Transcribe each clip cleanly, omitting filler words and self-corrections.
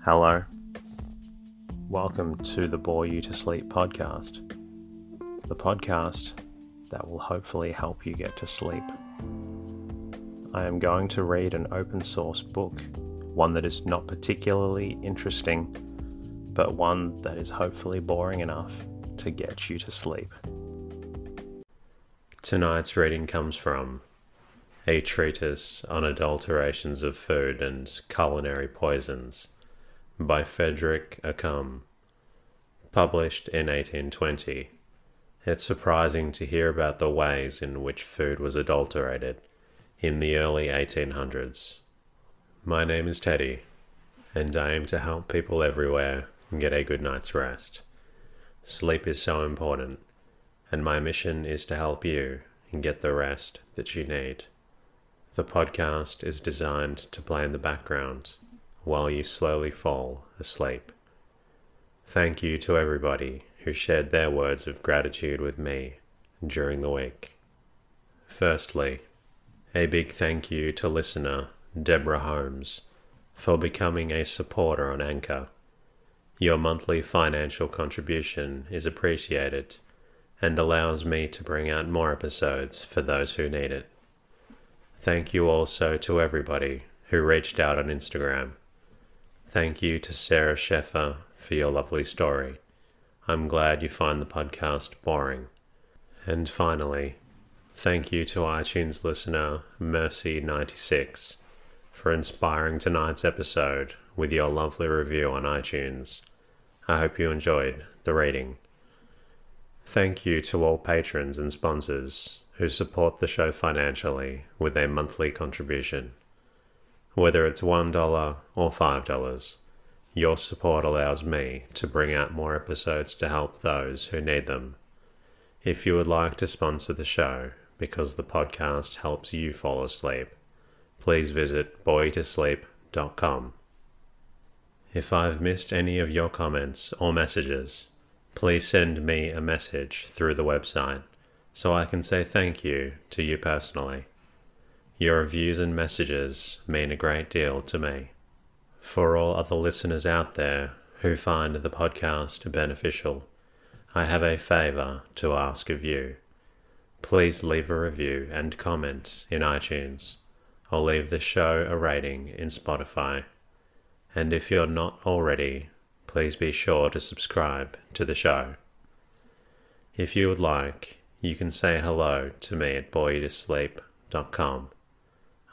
Hello. Welcome to the Bore You to Sleep podcast. The podcast that will hopefully help you get to sleep. I am going to read an open source book, one that is not particularly interesting, but one that is hopefully boring enough to get you to sleep. Tonight's reading comes from A Treatise on Adulterations of Food and Culinary Poisons by Fredrick Accum, published in 1820. It's surprising to hear about the ways in which food was adulterated in the early 1800s. My name is Teddy, and I aim to help people everywhere get a good night's rest. Sleep is so important, and my mission is to help you get the rest that you need. The podcast is designed to play in the background while you slowly fall asleep. Thank you to everybody who shared their words of gratitude with me during the week. Firstly, a big thank you to listener Deborah Holmes for becoming a supporter on Anchor. Your monthly financial contribution is appreciated and allows me to bring out more episodes for those who need it. Thank you also to everybody who reached out on Instagram. Thank you to Sarah Sheffer for your lovely story. I'm glad you find the podcast boring. And finally, thank you to iTunes listener Mercy96 for inspiring tonight's episode with your lovely review on iTunes. I hope you enjoyed the reading. Thank you to all patrons and sponsors who support the show financially with a monthly contribution. Whether it's $1 or $5, your support allows me to bring out more episodes to help those who need them. If you would like to sponsor the show because the podcast helps you fall asleep, please visit boytosleep.com. If I've missed any of your comments or messages, please send me a message through the website so I can say thank you to you personally. Your reviews and messages mean a great deal to me. For all other listeners out there who find the podcast beneficial, I have a favor to ask of you. Please leave a review and comment in iTunes, or leave the show a rating in Spotify. And if you're not already, please be sure to subscribe to the show. If you would like, you can say hello to me at boytosleep.com.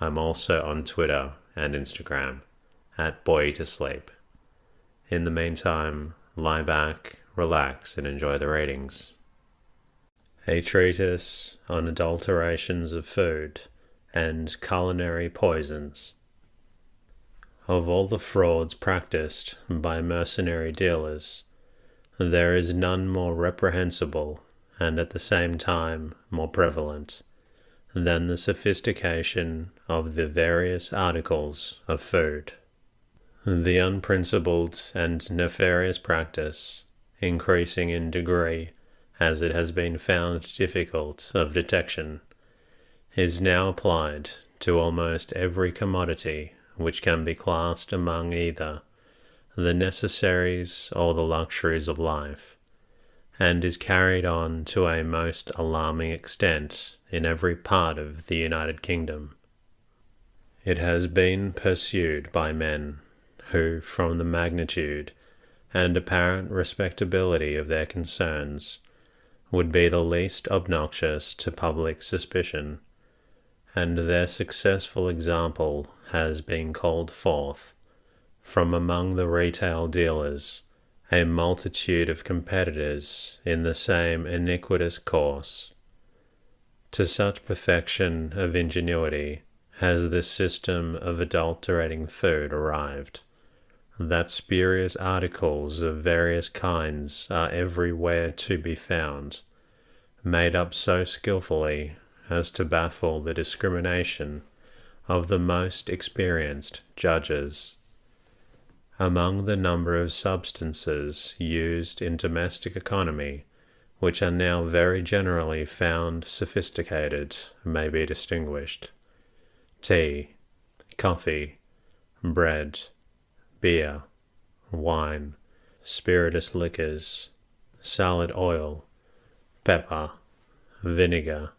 I'm also on Twitter and Instagram at boytosleep. In the meantime, lie back, relax, and enjoy the readings. A Treatise on Adulterations of Food and Culinary Poisons. Of all the frauds practiced by mercenary dealers, there is none more reprehensible and at the same time more prevalent than the sophistication of the various articles of food. The unprincipled and nefarious practice, increasing in degree as it has been found difficult of detection, is now applied to almost every commodity which can be classed among either the necessaries or the luxuries of life, and is carried on to a most alarming extent in every part of the United Kingdom. It has been pursued by men who, from the magnitude and apparent respectability of their concerns, would be the least obnoxious to public suspicion, and their successful example has been called forth from among the retail dealers, a multitude of competitors in the same iniquitous course. To such perfection of ingenuity has this system of adulterating food arrived, that spurious articles of various kinds are everywhere to be found, made up so skillfully as to baffle the discrimination of the most experienced judges. Among the number of substances used in domestic economy, which are now very generally found sophisticated, may be distinguished tea, coffee, bread, beer, wine, spirituous liquors, salad oil, pepper, vinegar,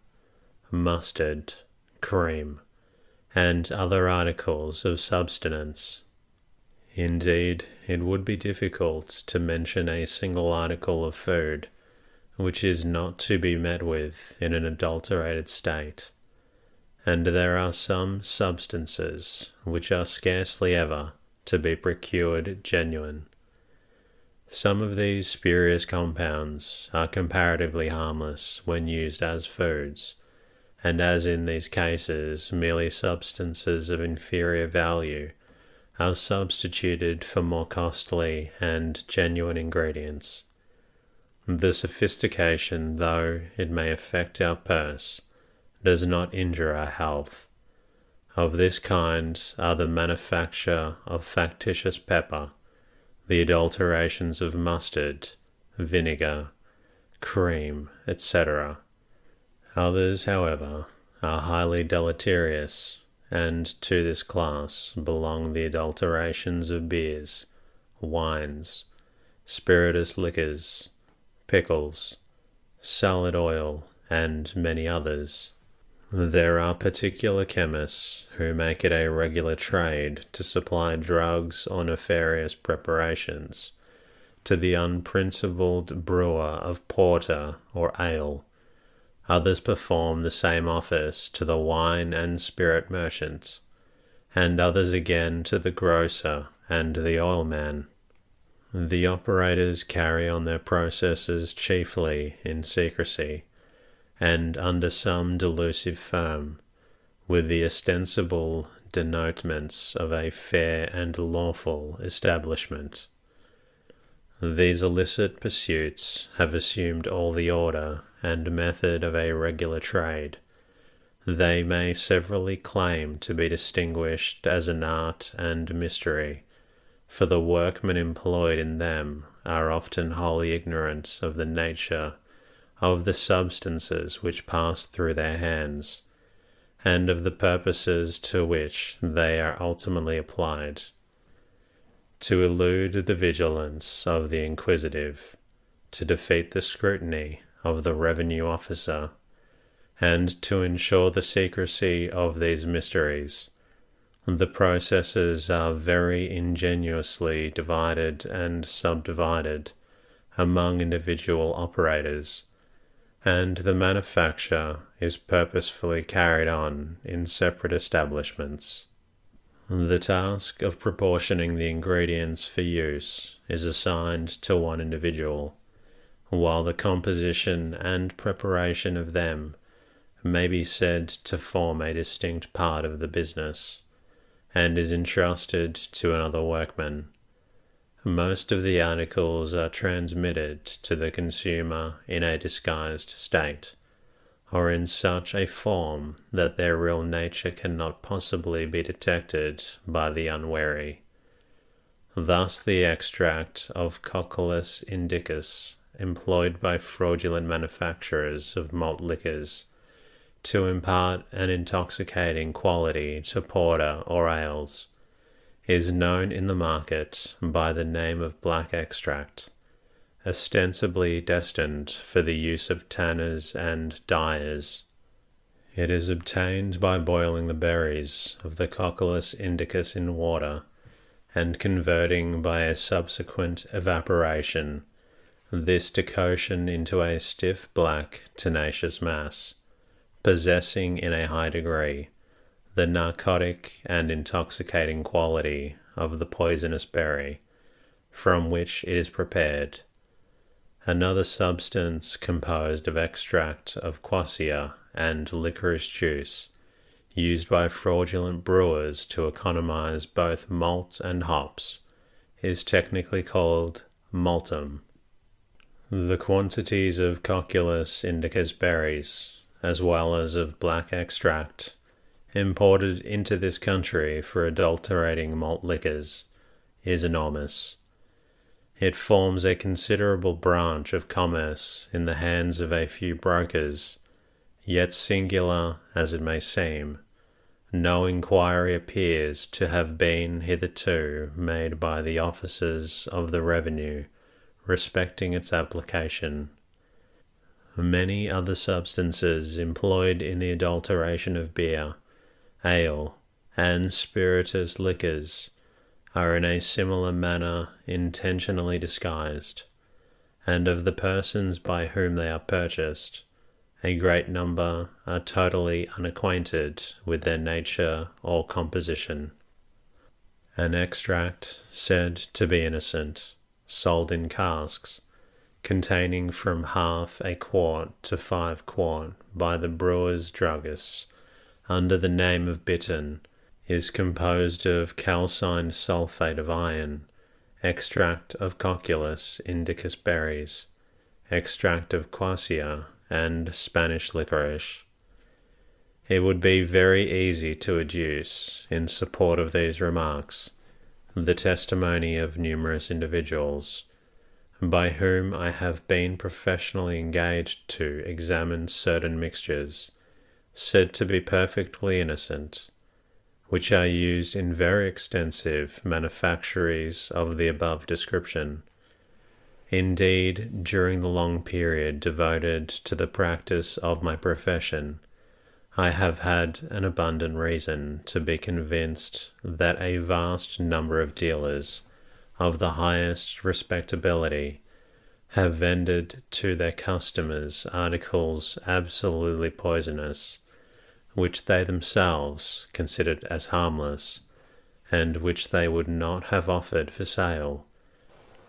mustard, cream, and other articles of subsistence. Indeed, it would be difficult to mention a single article of food which is not to be met with in an adulterated state, and there are some substances which are scarcely ever to be procured genuine. Some of these spurious compounds are comparatively harmless when used as foods, and as in these cases merely substances of inferior value are substituted for more costly and genuine ingredients. The sophistication, though it may affect our purse, does not injure our health. Of this kind are the manufacture of factitious pepper, the adulterations of mustard, vinegar, cream, etc. Others, however, are highly deleterious, and to this class belong the adulterations of beers, wines, spirituous liquors, pickles, salad oil, and many others. There are particular chemists who make it a regular trade to supply drugs or nefarious preparations to the unprincipled brewer of porter or ale. Others perform the same office to the wine and spirit merchants, and others again to the grocer and the oilman. The operators carry on their processes chiefly in secrecy, and under some delusive firm, with the ostensible denotements of a fair and lawful establishment. These illicit pursuits have assumed all the order and method of a regular trade. They may severally claim to be distinguished as an art and mystery, for the workmen employed in them are often wholly ignorant of the nature of the substances which pass through their hands, and of the purposes to which they are ultimately applied. To elude the vigilance of the inquisitive, to defeat the scrutiny of the revenue officer, and to ensure the secrecy of these mysteries, the processes are very ingeniously divided and subdivided among individual operators, and the manufacture is purposefully carried on in separate establishments. The task of proportioning the ingredients for use is assigned to one individual, while the composition and preparation of them may be said to form a distinct part of the business, and is entrusted to another workman. Most of the articles are transmitted to the consumer in a disguised state, or in such a form that their real nature cannot possibly be detected by the unwary. Thus the extract of Cocculus indicus, employed by fraudulent manufacturers of malt liquors to impart an intoxicating quality to porter or ales, is known in the market by the name of black extract, ostensibly destined for the use of tanners and dyers. It is obtained by boiling the berries of the Cocculus indicus in water, and converting by a subsequent evaporation this decoction into a stiff black tenacious mass, possessing in a high degree the narcotic and intoxicating quality of the poisonous berry from which it is prepared. Another substance composed of extract of quassia and licorice juice, used by fraudulent brewers to economize both malt and hops, is technically called maltum. The quantities of Cocculus indicus berries, as well as of black extract, imported into this country for adulterating malt liquors, is enormous. It forms a considerable branch of commerce in the hands of a few brokers, yet singular as it may seem, no inquiry appears to have been hitherto made by the officers of the revenue respecting its application. Many other substances employed in the adulteration of beer, ale, and spirituous liquors are in a similar manner intentionally disguised, and of the persons by whom they are purchased, a great number are totally unacquainted with their nature or composition. An extract said to be innocent, sold in casks, containing from half a quart to 5 quart by the brewers' druggists, under the name of bittern, is composed of calcined sulphate of iron, extract of Cocculus indicus berries, extract of quassia, and Spanish licorice. It would be very easy to adduce, in support of these remarks, the testimony of numerous individuals, by whom I have been professionally engaged to examine certain mixtures, said to be perfectly innocent, which are used in very extensive manufactories of the above description. Indeed, during the long period devoted to the practice of my profession, I have had an abundant reason to be convinced that a vast number of dealers of the highest respectability have vended to their customers articles absolutely poisonous, which they themselves considered as harmless, and which they would not have offered for sale.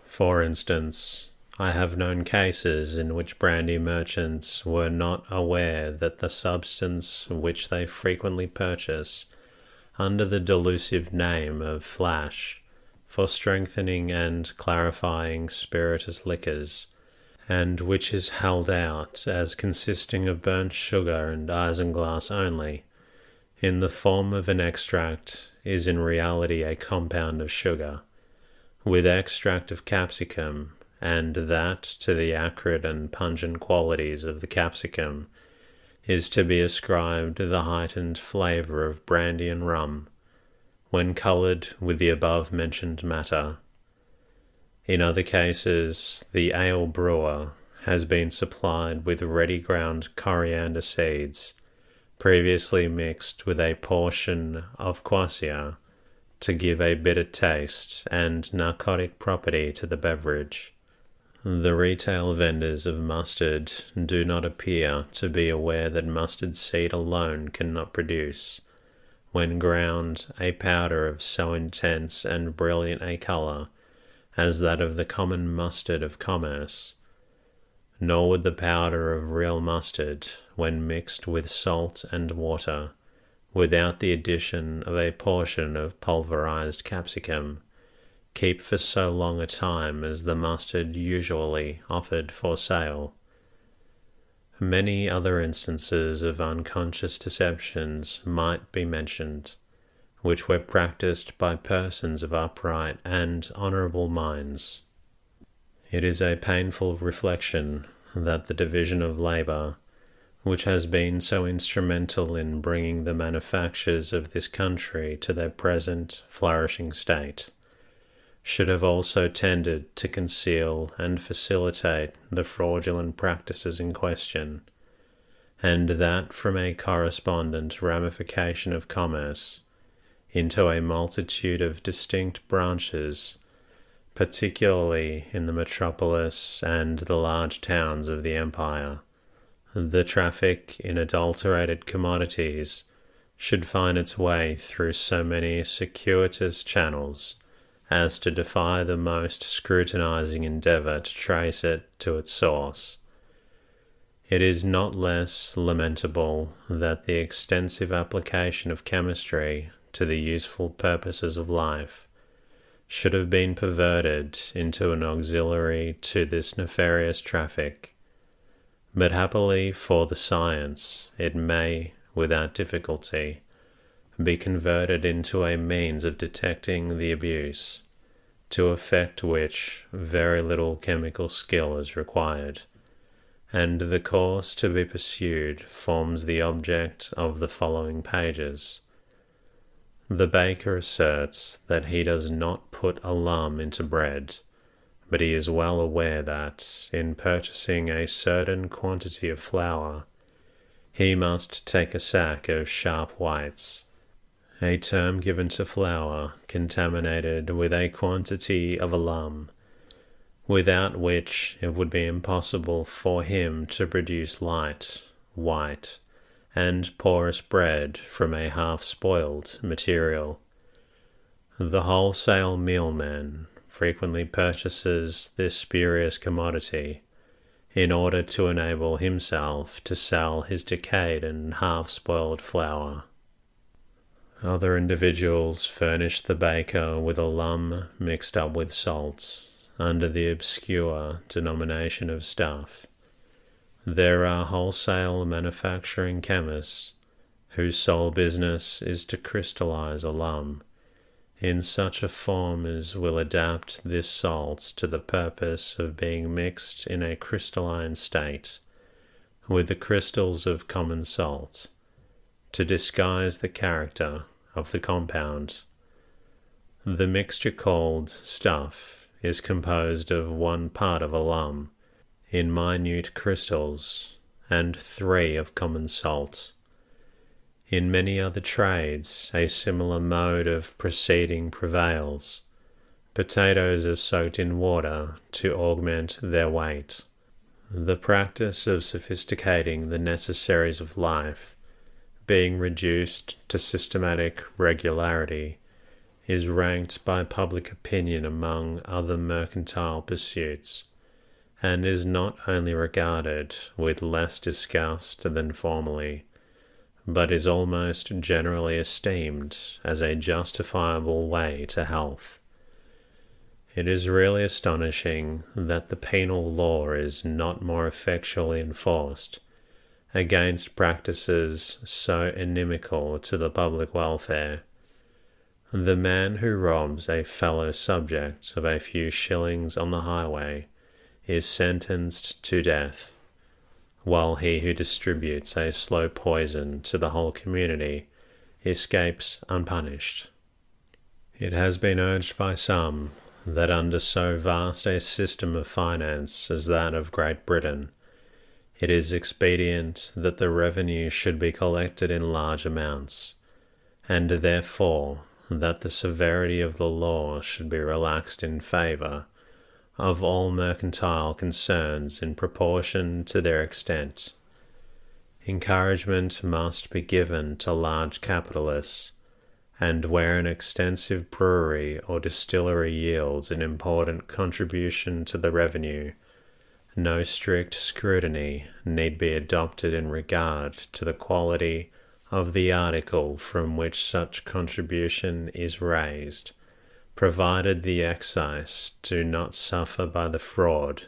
For instance, I have known cases in which brandy merchants were not aware that the substance which they frequently purchase under the delusive name of flash for strengthening and clarifying spirituous liquors, and which is held out as consisting of burnt sugar and isinglass only, in the form of an extract, is in reality a compound of sugar, with extract of capsicum, and that to the acrid and pungent qualities of the capsicum is to be ascribed the heightened flavour of brandy and rum, when coloured with the above-mentioned matter. In other cases, the ale brewer has been supplied with ready ground coriander seeds, previously mixed with a portion of quassia, to give a bitter taste and narcotic property to the beverage. The retail vendors of mustard do not appear to be aware that mustard seed alone cannot produce, when ground, a powder of so intense and brilliant a colour as that of the common mustard of commerce, nor would the powder of real mustard, when mixed with salt and water, without the addition of a portion of pulverized capsicum, keep for so long a time as the mustard usually offered for sale. Many other instances of unconscious deceptions might be mentioned, which were practiced by persons of upright and honourable minds. It is a painful reflection that the division of labour, which has been so instrumental in bringing the manufactures of this country to their present flourishing state, should have also tended to conceal and facilitate the fraudulent practices in question, and that from a correspondent ramification of commerce into a multitude of distinct branches, particularly in the metropolis and the large towns of the empire, the traffic in adulterated commodities should find its way through so many circuitous channels as to defy the most scrutinizing endeavour to trace it to its source. It is not less lamentable that the extensive application of chemistry to the useful purposes of life should have been perverted into an auxiliary to this nefarious traffic. But happily for the science, it may, without difficulty, be converted into a means of detecting the abuse, to effect which very little chemical skill is required, and the course to be pursued forms the object of the following pages, The baker asserts that he does not put alum into bread, but he is well aware that, in purchasing a certain quantity of flour, he must take a sack of sharp whites, a term given to flour contaminated with a quantity of alum, without which it would be impossible for him to produce light, white, and porous bread from a half-spoiled material. The wholesale mealman frequently purchases this spurious commodity in order to enable himself to sell his decayed and half-spoiled flour. Other individuals furnish the baker with alum mixed up with salt, under the obscure denomination of stuff. There are wholesale manufacturing chemists whose sole business is to crystallize alum in such a form as will adapt this salt to the purpose of being mixed in a crystalline state with the crystals of common salt, to disguise the character of the compound. The mixture called stuff is composed of 1 part of alum in minute crystals and 3 of common salt. In many other trades a similar mode of proceeding prevails. Potatoes are soaked in water to augment their weight. The practice of sophisticating the necessaries of life, being reduced to systematic regularity, is ranked by public opinion among other mercantile pursuits, and is not only regarded with less disgust than formerly, but is almost generally esteemed as a justifiable way to health. It is really astonishing that the penal law is not more effectually enforced against practices so inimical to the public welfare. The man who robs a fellow subject of a few shillings on the highway is sentenced to death, while he who distributes a slow poison to the whole community escapes unpunished. It has been urged by some that under so vast a system of finance as that of Great Britain, it is expedient that the revenue should be collected in large amounts, and therefore that the severity of the law should be relaxed in favour of all mercantile concerns in proportion to their extent. Encouragement must be given to large capitalists, and where an extensive brewery or distillery yields an important contribution to the revenue, no strict scrutiny need be adopted in regard to the quality of the article from which such contribution is raised, provided the excise do not suffer by the fraud.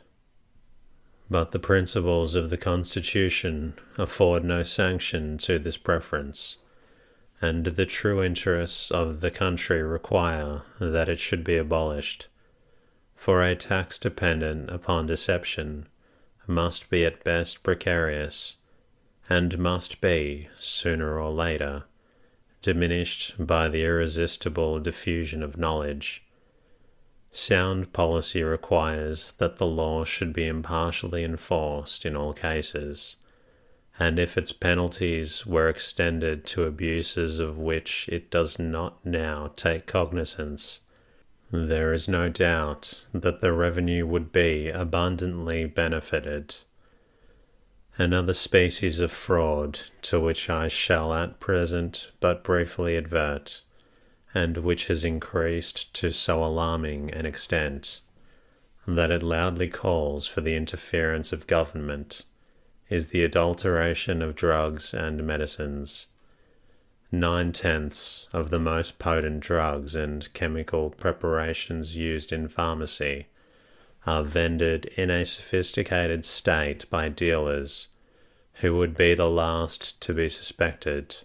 But the principles of the Constitution afford no sanction to this preference, and the true interests of the country require that it should be abolished, for a tax dependent upon deception must be at best precarious, and must be, sooner or later, diminished by the irresistible diffusion of knowledge. Sound policy requires that the law should be impartially enforced in all cases, and if its penalties were extended to abuses of which it does not now take cognizance, there is no doubt that the revenue would be abundantly benefited. Another species of fraud, to which I shall at present but briefly advert, and which has increased to so alarming an extent that it loudly calls for the interference of government, is the adulteration of drugs and medicines. 9/10 of the most potent drugs and chemical preparations used in pharmacy are vended in a sophisticated state by dealers who would be the last to be suspected.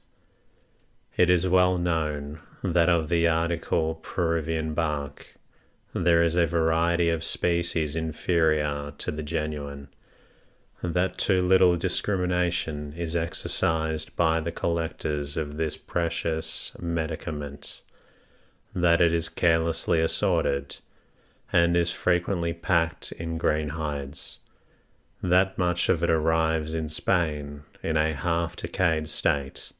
It is well known that of the article Peruvian bark, there is a variety of species inferior to the genuine, that too little discrimination is exercised by the collectors of this precious medicament, that it is carelessly assorted, and is frequently packed in green hides, that much of it arrives in Spain in a half-decayed state,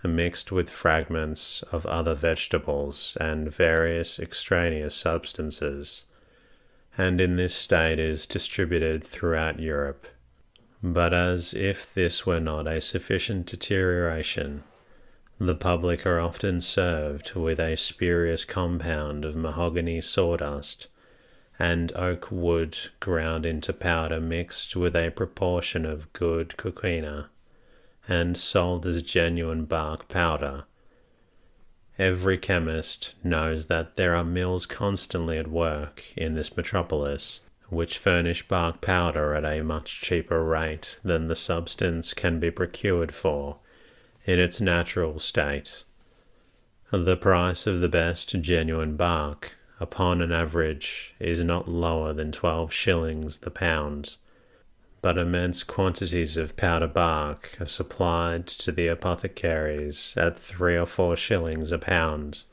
mixed with fragments of other vegetables and various extraneous substances, and in this state is distributed throughout Europe. But as if this were not a sufficient deterioration, the public are often served with a spurious compound of mahogany sawdust and oak wood ground into powder mixed with a proportion of good coquina, and sold as genuine bark powder. Every chemist knows that there are mills constantly at work in this metropolis, which furnish bark powder at a much cheaper rate than the substance can be procured for in its natural state. The price of the best genuine bark, upon an average, is not lower than 12 shillings the pound, but immense quantities of powder bark are supplied to the apothecaries at 3 or 4 shillings a pound.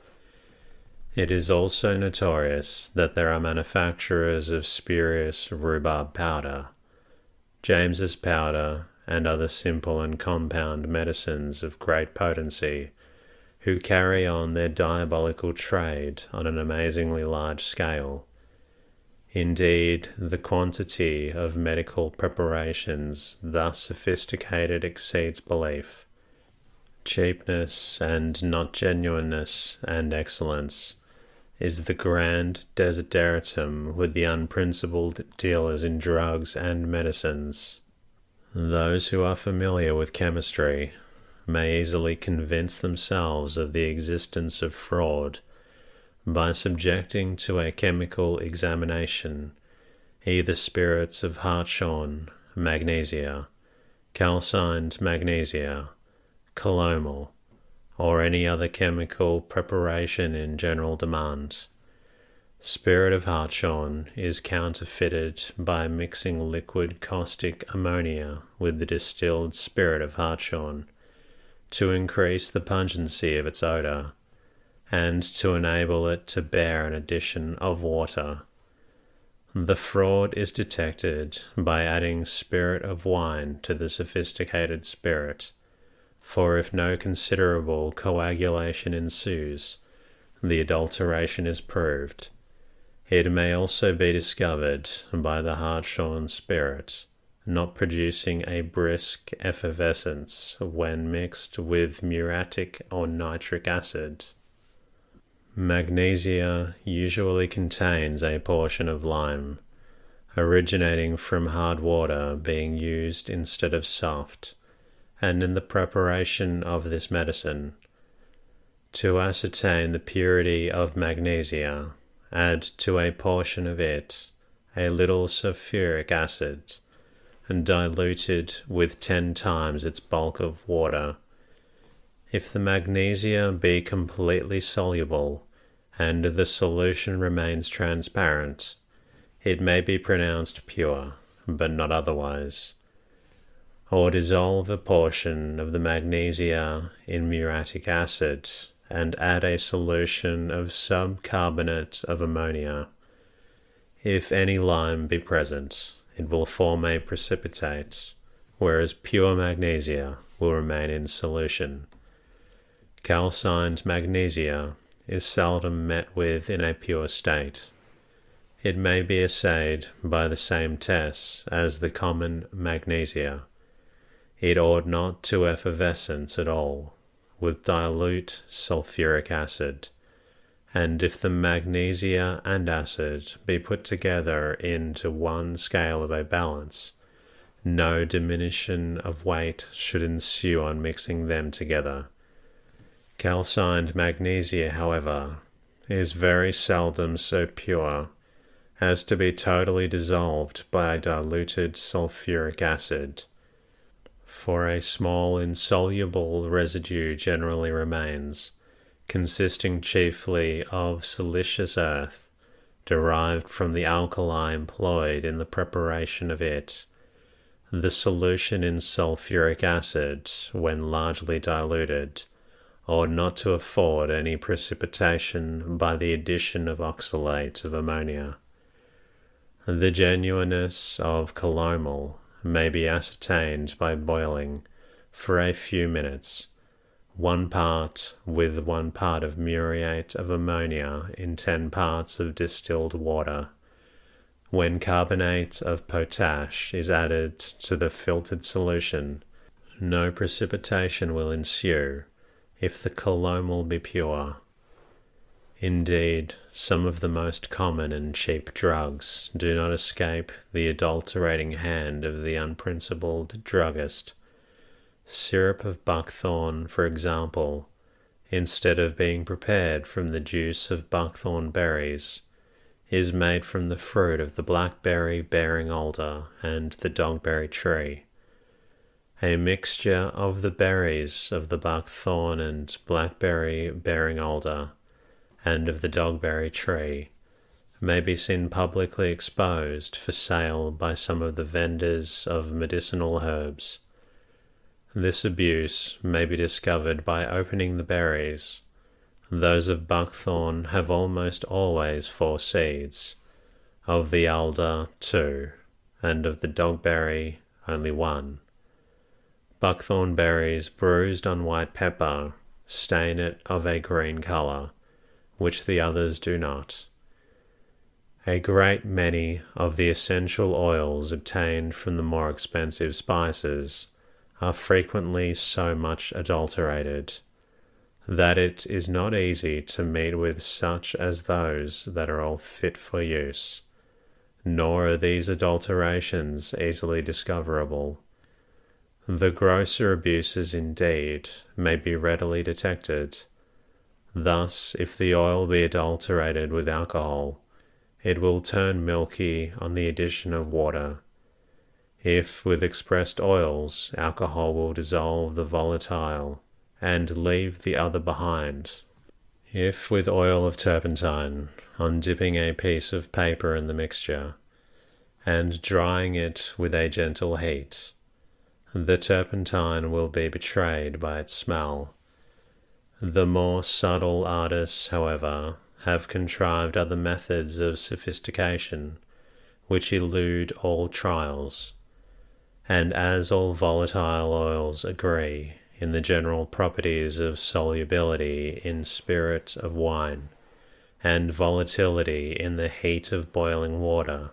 It is also notorious that there are manufacturers of spurious rhubarb powder, James's powder, and other simple and compound medicines of great potency, who carry on their diabolical trade on an amazingly large scale. Indeed, the quantity of medical preparations thus sophisticated exceeds belief. Cheapness, and not genuineness and excellence, is the grand desideratum with the unprincipled dealers in drugs and medicines. Those who are familiar with chemistry may easily convince themselves of the existence of fraud by subjecting to a chemical examination either spirits of hartshorn, magnesia, calcined magnesia, calomel, or any other chemical preparation in general demand. Spirit of hartshorn is counterfeited by mixing liquid caustic ammonia with the distilled spirit of hartshorn to increase the pungency of its odor, and to enable it to bear an addition of water. The fraud is detected by adding spirit of wine to the sophisticated spirit, for if no considerable coagulation ensues, the adulteration is proved. It may also be discovered by the hartshorn spirit not producing a brisk effervescence when mixed with muriatic or nitric acid. Magnesia usually contains a portion of lime, originating from hard water being used instead of soft, and in the preparation of this medicine, to ascertain the purity of magnesia, add to a portion of it a little sulfuric acid, and diluted with 10 times its bulk of water. If the magnesia be completely soluble, and the solution remains transparent, it may be pronounced pure, but not otherwise. Or dissolve a portion of the magnesia in muriatic acid, and add a solution of subcarbonate of ammonia. If any lime be present, it will form a precipitate, whereas pure magnesia will remain in solution. Calcined magnesia is seldom met with in a pure state. It may be assayed by the same tests as the common magnesia. It ought not to effervescence at all, with dilute sulfuric acid, and if the magnesia and acid be put together into one scale of a balance, no diminution of weight should ensue on mixing them together. Calcined magnesia, however, is very seldom so pure as to be totally dissolved by a diluted sulfuric acid, for a small insoluble residue generally remains, consisting chiefly of silicious earth, derived from the alkali employed in the preparation of it, The solution in sulfuric acid, when largely diluted, ought not to afford any precipitation by the addition of oxalate of ammonia. The genuineness of calomel may be ascertained by boiling, for a few minutes, 1 part with 1 part of muriate of ammonia in 10 parts of distilled water. When carbonate of potash is added to the filtered solution, no precipitation will ensue if the calomel be pure. Indeed, some of the most common and cheap drugs do not escape the adulterating hand of the unprincipled druggist. Syrup of buckthorn, for example, instead of being prepared from the juice of buckthorn berries, is made from the fruit of the blackberry-bearing alder and the dogberry tree. A mixture of the berries of the buckthorn and blackberry-bearing alder and of the dogberry tree may be seen publicly exposed for sale by some of the vendors of medicinal herbs. This abuse may be discovered by opening the berries. Those of buckthorn have almost always 4 seeds, of the alder 2, and of the dogberry only 1. Buckthorn berries bruised on white pepper stain it of a green colour, which the others do not. A great many of the essential oils obtained from the more expensive spices are frequently so much adulterated that it is not easy to meet with such as those that are all fit for use, nor are these adulterations easily discoverable. The grosser abuses indeed may be readily detected. Thus, if the oil be adulterated with alcohol, it will turn milky on the addition of water. If with expressed oils, alcohol will dissolve the volatile and leave the other behind. If with oil of turpentine, on dipping a piece of paper in the mixture, and drying it with a gentle heat, the turpentine will be betrayed by its smell. The more subtle artists, however, have contrived other methods of sophistication, which elude all trials, and as all volatile oils agree in the general properties of solubility in spirit of wine, and volatility in the heat of boiling water,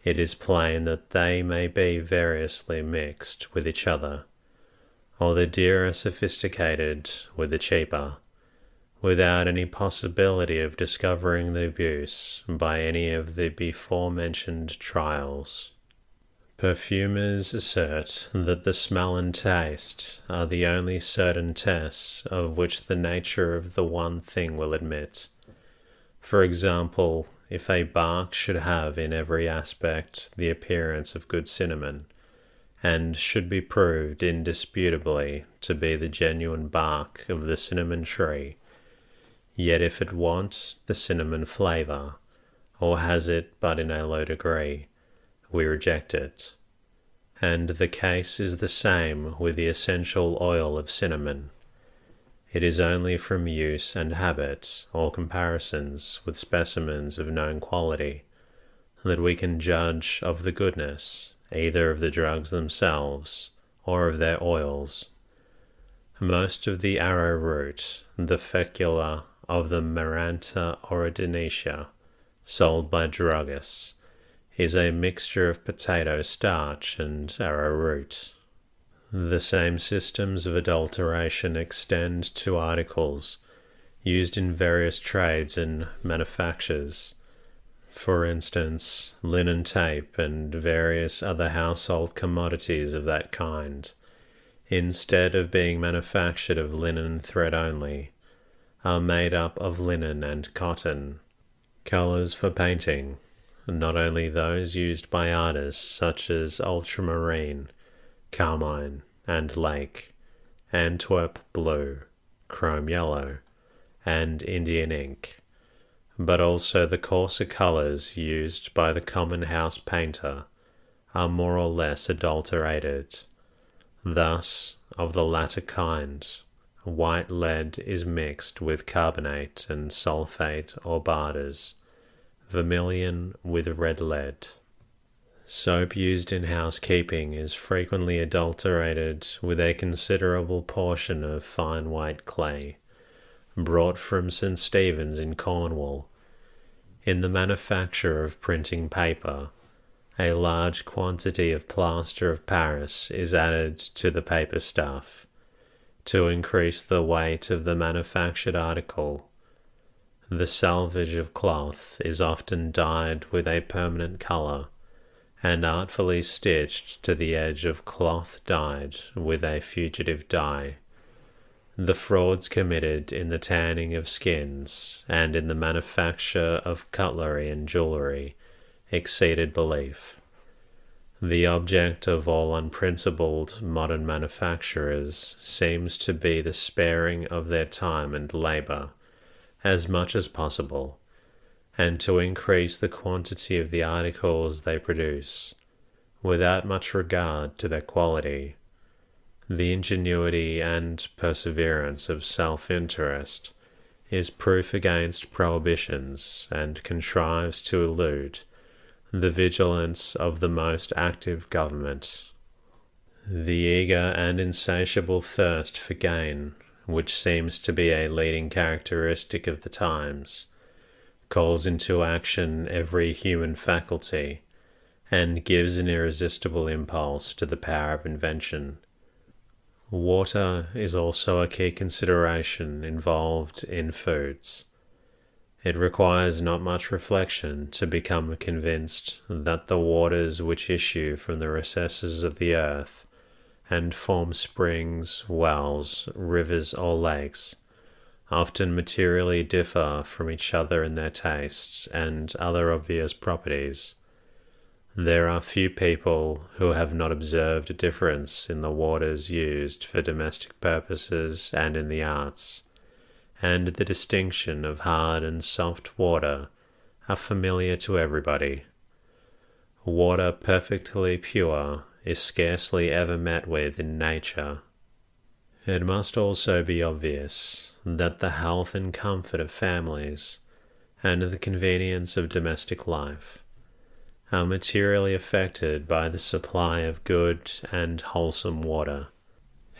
it is plain that they may be variously mixed with each other, or the dearer sophisticated with the cheaper, without any possibility of discovering the abuse by any of the before-mentioned trials. Perfumers assert that the smell and taste are the only certain tests of which the nature of the one thing will admit. For example, if a bark should have in every aspect the appearance of good cinnamon, and should be proved indisputably to be the genuine bark of the cinnamon tree, yet if it want the cinnamon flavour, or has it but in a low degree, we reject it. And the case is the same with the essential oil of cinnamon. It is only from use and habit, or comparisons with specimens of known quality, that we can judge of the goodness either of the drugs themselves or of their oils. Most of the arrowroot, the fecula of the Maranta originaceae, sold by druggists, is a mixture of potato starch and arrowroot. The same systems of adulteration extend to articles used in various trades and manufactures. For instance, linen tape and various other household commodities of that kind, instead of being manufactured of linen thread only, are made up of linen and cotton. Colours for painting, not only those used by artists such as ultramarine, carmine and lake, Antwerp blue, chrome yellow, and Indian ink, but also the coarser colours used by the common house painter are more or less adulterated. Thus, of the latter kind, white lead is mixed with carbonate and sulfate or barders, vermilion with red lead. Soap used in housekeeping is frequently adulterated with a considerable portion of fine white clay, brought from St. Stephen's in Cornwall. In the manufacture of printing paper, a large quantity of plaster of Paris is added to the paper stuff to increase the weight of the manufactured article. The salvage of cloth is often dyed with a permanent colour and artfully stitched to the edge of cloth dyed with a fugitive dye. The frauds committed in the tanning of skins and in the manufacture of cutlery and jewellery exceeded belief. The object of all unprincipled modern manufacturers seems to be the sparing of their time and labour as much as possible, and to increase the quantity of the articles they produce, without much regard to their quality. The ingenuity and perseverance of self-interest is proof against prohibitions and contrives to elude the vigilance of the most active government. The eager and insatiable thirst for gain, which seems to be a leading characteristic of the times, calls into action every human faculty and gives an irresistible impulse to the power of invention. Water is also a key consideration involved in foods. It requires not much reflection to become convinced that the waters which issue from the recesses of the earth and form springs, wells, rivers, or lakes often materially differ from each other in their taste and other obvious properties. There are few people who have not observed a difference in the waters used for domestic purposes and in the arts, and the distinction of hard and soft water are familiar to everybody. Water perfectly pure is scarcely ever met with in nature. It must also be obvious that the health and comfort of families and the convenience of domestic life are materially affected by the supply of good and wholesome water.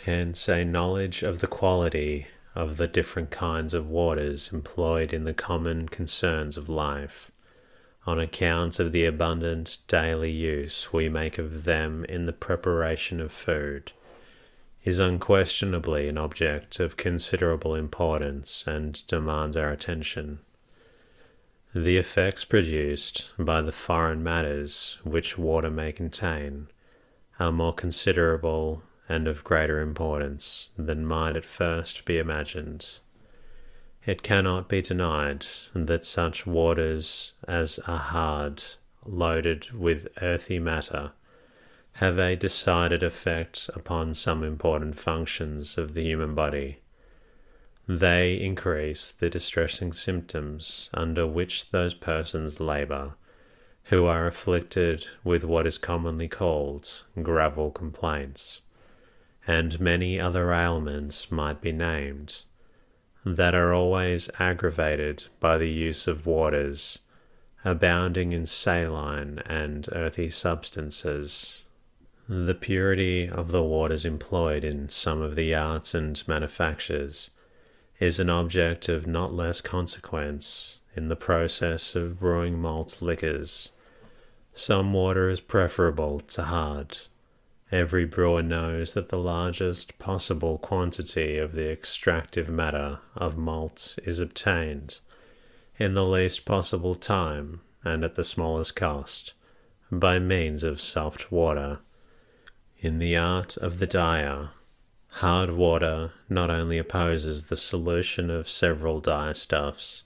Hence, a knowledge of the quality of the different kinds of waters employed in the common concerns of life, on account of the abundant daily use we make of them in the preparation of food, is unquestionably an object of considerable importance and demands our attention. The effects produced by the foreign matters which water may contain are more considerable and of greater importance than might at first be imagined. It cannot be denied that such waters as are hard, loaded with earthy matter, have a decided effect upon some important functions of the human body. They increase the distressing symptoms under which those persons labour who are afflicted with what is commonly called gravel complaints, and many other ailments might be named, that are always aggravated by the use of waters abounding in saline and earthy substances. The purity of the waters employed in some of the arts and manufactures is an object of not less consequence in the process of brewing malt liquors. Some water is preferable to hard. Every brewer knows that the largest possible quantity of the extractive matter of malt is obtained in the least possible time and at the smallest cost by means of soft water. In the art of the dyer, hard water not only opposes the solution of several dye stuffs,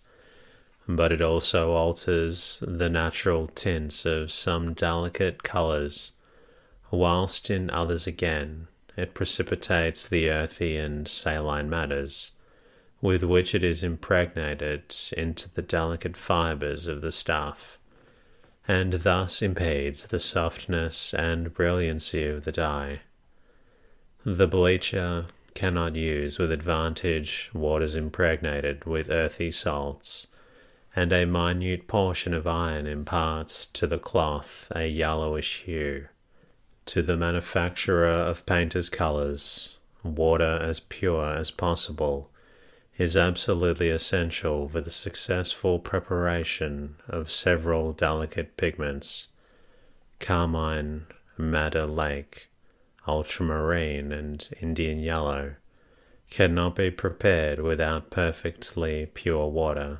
but it also alters the natural tints of some delicate colours, whilst in others again it precipitates the earthy and saline matters with which it is impregnated into the delicate fibres of the stuff, and thus impedes the softness and brilliancy of the dye. The bleacher cannot use with advantage waters impregnated with earthy salts, and a minute portion of iron imparts to the cloth a yellowish hue. To the manufacturer of painters' colours, water as pure as possible is absolutely essential for the successful preparation of several delicate pigments. Carmine, madder lake, ultramarine, and Indian yellow cannot be prepared without perfectly pure water.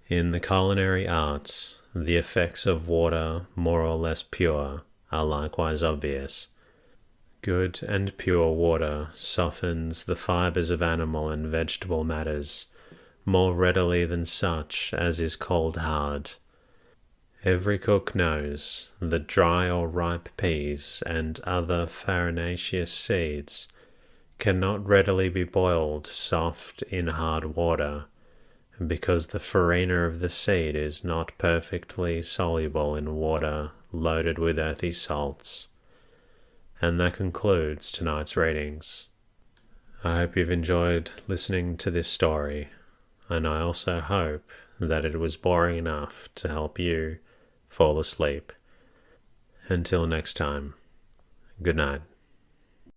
In the culinary arts, the effects of water more or less pure are likewise obvious. Good and pure water softens the fibres of animal and vegetable matters more readily than such as is cold hard. Every cook knows that dry or ripe peas and other farinaceous seeds cannot readily be boiled soft in hard water, because the farina of the seed is not perfectly soluble in water loaded with earthy salts. And that concludes tonight's readings. I hope you've enjoyed listening to this story, and I also hope that it was boring enough to help you fall asleep. Until next time, good night.